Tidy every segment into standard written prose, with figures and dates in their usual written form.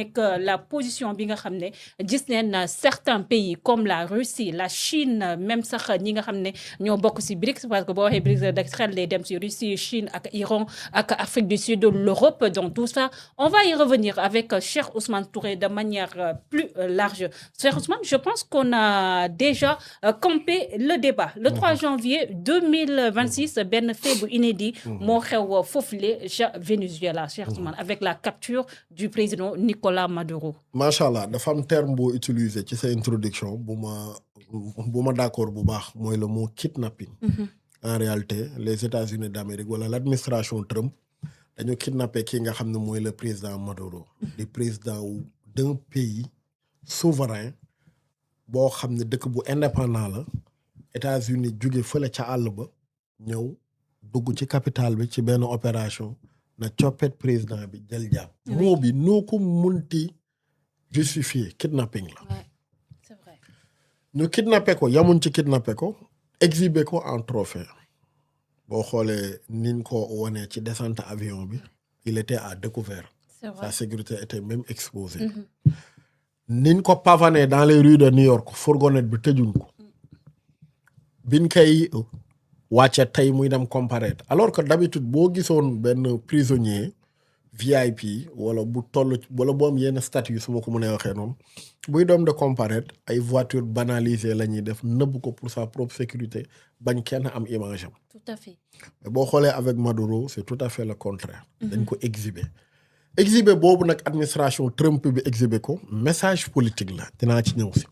que la position bi nga xam ne gis neen certains pays comme la Russie la Chine même sax ñi nga xam ne ñoo bokk ci BRICS parce que boo waxee BRICS da xel day dem ci Russie Chine ak Iran ak Afrique du Sud l'Europe donc tout ça on va y revenir avec Cheikh Ousmane Touré de manière plus large Cheikh Ousmane je pense qu'on a déjà campé le débat le 3 janvier 2026 benn fait bu inédit moo xew foofule ca Venezuela Cheikh Ousmane avec la capture du président Nicolas Maduro. macha allah dafa am terme boo utilisé ci sa introduction bu ma d'accord bu baax mooy le mot kidnapping. En réalité les États-Unis d'Amérique wala l'administration Trump dañu kidnappé ki nga xam ne mooy le président Maduro. di président d'un pays souverain boo xam ne dëkk bu indépendant la États-Unis jóge fële ca àll ba ñëw dugg ci capitale bi ci benn opération. na coppet président bi jël jàpp. moo bi noo ko munti justifier kidnapping la. c'est vrai. ñu kidnappé ko yamuñ ci kidnappé ko exhibé ko en trophée boo xoolee niñ ko wonee ci descente avion bi il était à découvert. c'est vrai. Sa sécurité était même exposée. niñ ko pavané dans les rues de New York fourgonnette bi tëjuñ ko. biñ koy wàcce tey muy dem comparaître alors que d'habitude boo gisoon benn prisonnier VIP wala bu toll wala bu am yenn statut su ma ko mënee waxee noonu buy doom de comparaître ay voitures banalisées la ñuy def nëbb ko pour sa propre sécurité bañ kenn am image am. tout à fait. mais boo xoolee avec Maduro c'est tout à fait le contraire. dañ ko exhiber boobu nag administration Trump bi exhiber ko message politique la dinaa ci ñëw si.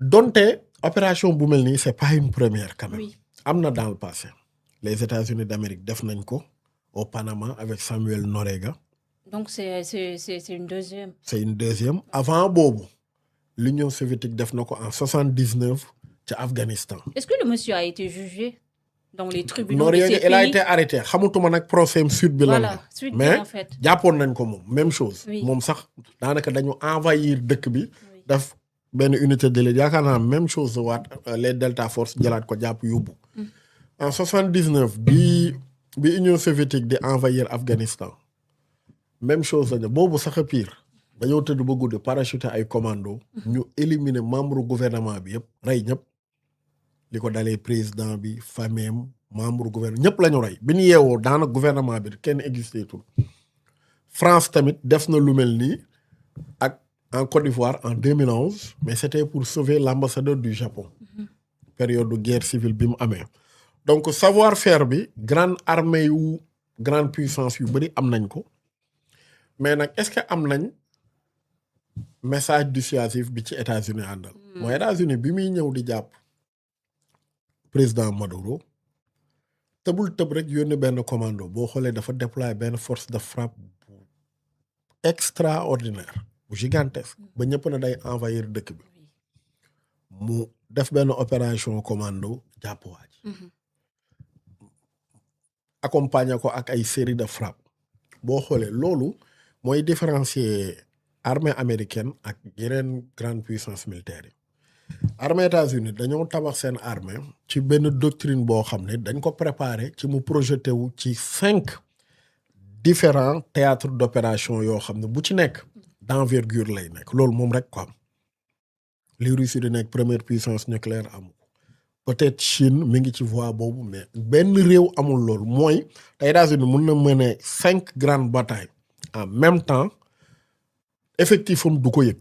donte. opération bu mel nii c'est pas une première quand même. Oui. am na dans le passé les États-Unis d'Amérique def nañ ko au Panama avec Samuel Noriega. donc c'est une deuxième. c'est une deuxième avant boobu l'Union soviétique def na ko en 79 ca Afghanistan. est-ce que le monsieur a été jugé dans les tribunaux Noriega, de ces pays? il a été arrêté xamutuma nag procès sud bi lan la. Sud bi mais en fait. jàppoon nañ ko moom même chose. Oui. moom sax daanaka dañu envahir dëkk bi. daf benn unité de l'élite yaakaar naa même chose waat les Delta Force jëlaat ko jàpp yóbbu. en 79 bi Union soviétique di envahir Afghanistan même chose la ñu boobu sax a pire dañoo tëdd ba guddi parachuté ay commando ñu éliminer membre gouvernement bi yëpp rey ñëpp li ko dalee président bi famille membre gouvernement ñëpp la ñu rey bi ñu yeewoo daanaka gouvernement bi kenn existé tul France tamit def na lu mel nii ak. en Côte d'Ivoire en 2011 mais c'était pour sauver l'ambassadeur du Japon. période de guerre civile bi mu amee. donc savoir-faire bi grande armée yu grande puissance yu bari am nañ ko mais nag est-ce que am nañ message dissuasif bi ci États-Unis àndal. mooy États-Unis bi muy ñëw di jàpp président Maduro tëbul tëb rek yónni benn commando boo xoolee dafa déployer benn force de frappe extraordinaire. gigantesque ba ñëpp na day envahir dëkk bi mu def benn opération commando jàpp waa ji accompagner ko ak ay série de frappe boo xoolee loolu mooy différencier armée américaine ak yeneen grande puissance militaire yi armée États-Unis dañoo tabax seen armée ci benn doctrine boo xam ne dañ ko préparer ci mu projeté wu ci 5 différents théâtres d'opération yoo xam ne bu ci nekk d'envergure lay nekk loolu moom rek ko am li Russie di nekk première puissance nucléaire amu peut-être Chine mi ngi ci voie boobu mais benn réew amul loolu mooy te États-Unis mën na mener 5 grandes batailles en même temps effectif am du ko yëg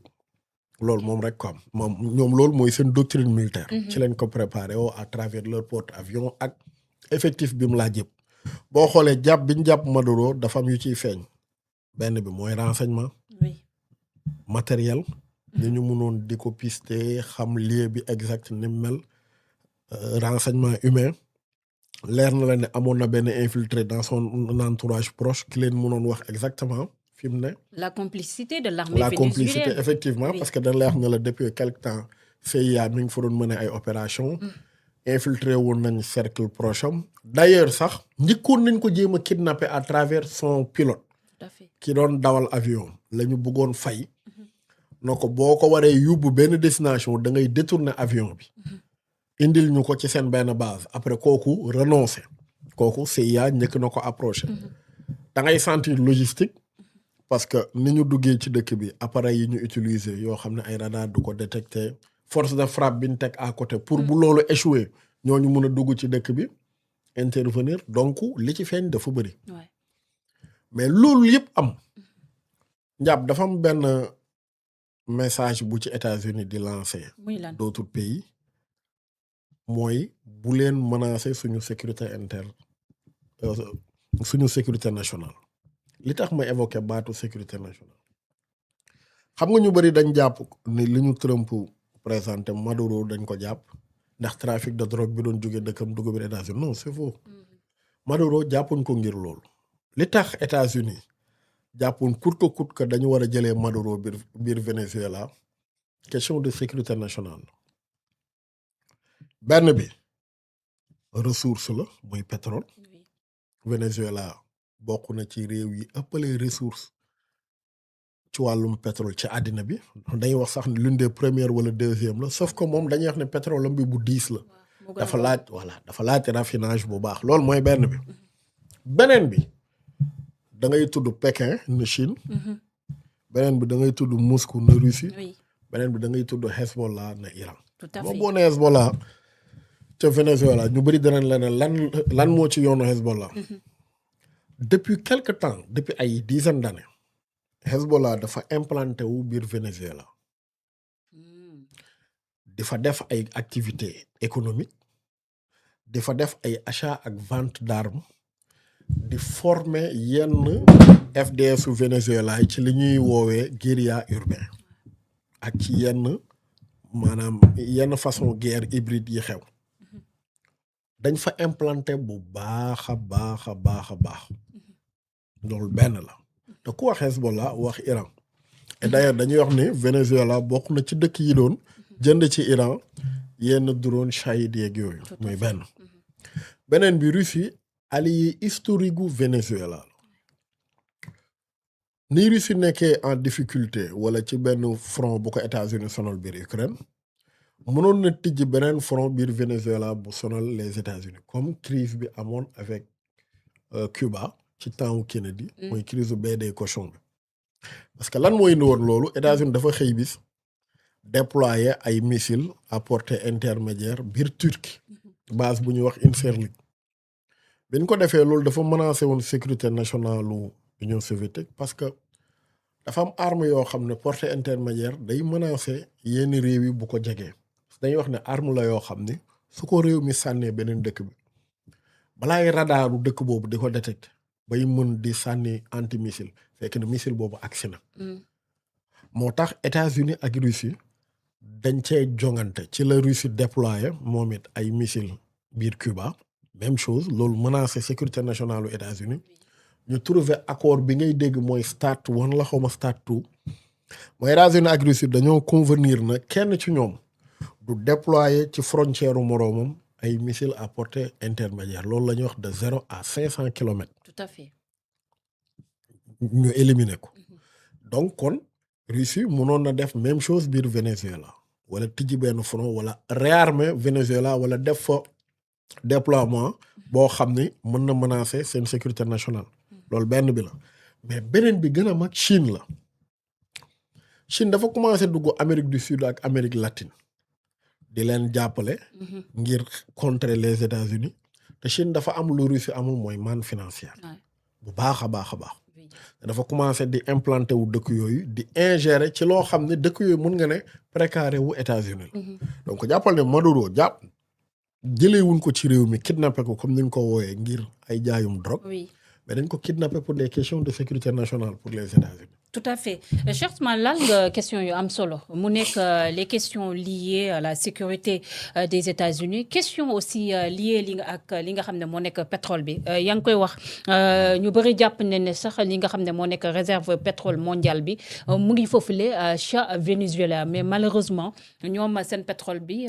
loolu moom rek ko am moom ñoom loolu mooy seen doctrine militaire. ci lañ ko préparé à travers leur porte-avions ak effectif bi mu laa jëpp boo xoolee jàpp bi ñu jàpp Maduro dafa am yu ciy feeñ benn bi mooy renseignement. matériel ni ñu mënoon di ko pister xam lieu bi exact ni mel renseignement humain leer na la ne amoon na benn infiltré dans son entourage proche ki leen mënoon wax exactement fi mu ne la complicité de l'armée la vénézuélienne. complicité effectivement parce que dañ leer na la depuis quelque temps CIA mi ngi fa doon mener ay opération infiltré woon nañ cercle proche am d'ailleurs sax njëkkoon nañ ko jéem a kidnapper à travers son pilote tout à fait. ki doon dawal avion la ñu bëggoon fay na ko boo ko waree yóbbu benn destination da ngay détourner avion bi indil ñu ko ci seen benn base après kooku renoncer kooku CIA njëkk na ko approché da ngay sentir logistique parce que ni ñu duggee ci dëkk bi appareil yi ñu utiliser yoo xam ne ay radar du ko détecter force de frappe bi ñu teg à côté pour bu loolu échouer ñooñu mun a dugg ci dëkk bi intervenir donc li ci feeñ dafa bëri. mais loolu yëpp am njàpp dafa am benn message bu ci États-Unis di lancer d'autres pays mooy bu leen menacer suñu sécurité interne suñu sécurité nationale li tax ma évoqué baatu sécurité nationale xam nga ñu bëri dañ jàpp ni li ñu Trump présenté Maduro dañ ko jàpp ndax trafic de drogue bi doon jóge dëkkam dugg biir États-Unis non c'est faux Maduro jàppuñ ko ngir loolu li tax États-Unis jàppuñ coûte que dañu war a jëlee Maduro biir Venezuela question de sécurité nationale benn bi ressource la muy pétrole Venezuela bokk na ci réew yi ëppale ressource ci wàllum pétrole ci àddina bi dañuy wax sax l'une des premières wala deuxième la sauf que moom dañuy wax ne pétrole am bi bu diis la dafa laaj raffinage bu baax loolu mooy benn bi beneen bi da ngay tudd Pékin na Chine beneen bi da ngay tudd Moscou na Russie beneen bi da ngay tudd Hezbollah na Iran moom boo ne Hezbollah ca Venezuela ñu bëri danañ la ne lan moo ci yoonu Hezbollah depuis quelque temps depuis ay dizaine d'années Hezbollah dafa implanté wu biir Venezuela di fa def ay activités économiques di fa def ay achat ak vente d'armes di former yenn FDS u Venezuela yi ci li ñuy woowee guérilla urbain ak ci yenn façon guerre hybride yi xew dañ fa implanté bu baax a baax loolu benn la te ku wax Hezbollah wax Iran et d'ailleurs dañuy wax ni Venezuela bokk na ci dëkk yi doon jënd ci Iran yenn drone Shahid yeeg yooyu muy beneen bi Russie allié historique gu Venezuela ni Russie nekkee en difficulté wala ci benn front bu ko États-Unis sonal biir Ukraine mënoon na tijji beneen front biir Venezuela bu sonal les États-Unis comme crise bi amoon avec Cuba ci temps wu Kennedy mooy crise bu baie des cochons bi parce que lan mooy indi woon loolu États-Unis dafa xëy bis déployer ay missiles à portée intermédiaire biir Turquie base bu ñuy wax Incirlik bi ñu ko defee loolu dafa menacé woon sécurité nationale u Union soviétique parce que dafa am arme yoo xam ne portée intermédiaire day menacé yenn réew yi bu ko jegee dañuy wax ne arme la yoo xam ni su ko réew mi sànnee beneen dëkk bi balaay radaru dëkk boobu di ko détecté bay mën di sànni anti missile fekk ne missile boobu agsi na moo tax États-Unis ak Russie dañ cee jongante ci la Russie déployé moom it ay missile biir Cuba même chose loolu menacé sécurité nationale u États-Unis ñu trouvé accord bi ngay dégg mooy START 1 la xawma START 2 mooy États-Unis ak Russie dañoo convenir na kenn ci ñoom du déployer ci frontière u moroomam ay missiles à portée intermédiaire loolu la ñuy wax de 0 à 500 kilomètres. Tout à fait. ñu éliminer ko donc kon Russie mënoon na def même chose biir Venezuela wala tijji benn front wala réarmer Venezuela wala def fa déploiement boo xam ni mën na menacer seen sécurité nationale loolu benn bi la mais beneen bi gën a mag Chine la Chine dafa commencé dugg Amérique du Sud ak Amérique latine di leen jàppale ngir contrer les États-Unis te Chine dafa am lu Russie amul mooy manne financière bu baax a baax dafa commencé di implanter wu dëkk yooyu di ingérer ci loo xam ne dëkk yooyu mun nga ne précaré wu États-Unis la donc jàppal ne Maduro jëlee wuñ ko ci réew mi kidnappé ko comme ni ñu ko wooyee ngir ay jaayum drogue mais dañ ko kidnappé pour des questions de sécurité nationale pour les États-Unis. Tout à fait. Cheikh Ousmane laal nga question yu am solo mu nekk les questions liées à la sécurité des États-Unis question aussi liées li nga xam ne moo nekk pétrole bi yaa ngi koy wax ñu bëri jàpp ne sax li nga xam ne moo nekk réserve pétrole mondial bi mu ngi foofule ca Venezuela mais malheureusement ñoom seen pétrole bi